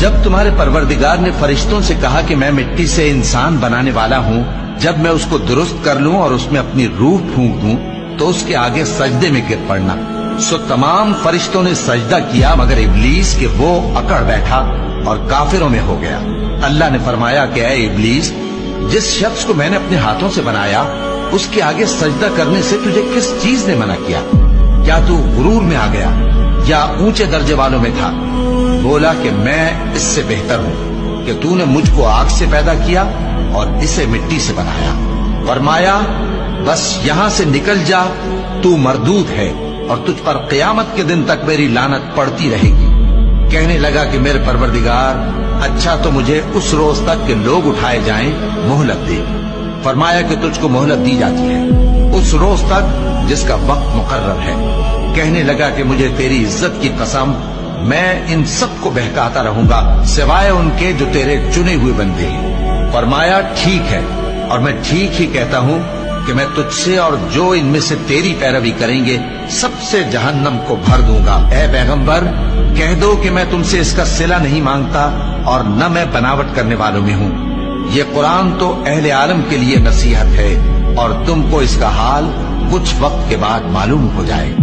جب تمہارے پروردگار نے فرشتوں سے کہا کہ میں مٹی سے انسان بنانے والا ہوں، جب میں اس کو درست کر لوں اور اس میں اپنی روح پھونک دوں تو اس کے آگے سجدے میں گر پڑنا۔ سو تمام فرشتوں نے سجدہ کیا مگر ابلیس کہ وہ اکڑ بیٹھا اور کافروں میں ہو گیا۔ اللہ نے فرمایا کہ اے ابلیس، جس شخص کو میں نے اپنے ہاتھوں سے بنایا اس کے آگے سجدہ کرنے سے تجھے کس چیز نے منع کیا؟ کیا تو غرور میں آ گیا یا اونچے درجے والوں میں تھا؟ بولا کہ میں اس سے بہتر ہوں کہ تو نے مجھ کو آگ سے پیدا کیا اور اسے مٹی سے بنایا۔ فرمایا بس یہاں سے نکل جا، تو مردود ہے اور تجھ پر قیامت کے دن تک میری لعنت پڑتی رہے گی۔ کہنے لگا کہ میرے پروردگار، اچھا تو مجھے اس روز تک کہ لوگ اٹھائے جائیں مہلت دے۔ فرمایا کہ تجھ کو مہلت دی جاتی ہے اس روز تک جس کا وقت مقرر ہے۔ کہنے لگا کہ مجھے تیری عزت کی قسم، میں ان سب کو بہکاتا رہوں گا سوائے ان کے جو تیرے چنے ہوئے بندے ہیں۔ فرمایا ٹھیک ہے، اور میں ٹھیک ہی کہتا ہوں کہ میں تجھ سے اور جو ان میں سے تیری پیروی کریں گے سب سے جہنم کو بھر دوں گا۔ اے پیغمبر، کہہ دو کہ میں تم سے اس کا صلہ نہیں مانگتا اور نہ میں بناوٹ کرنے والوں میں ہوں۔ یہ قرآن تو اہل عالم کے لیے نصیحت ہے اور تم کو اس کا حال کچھ وقت کے بعد معلوم ہو جائے۔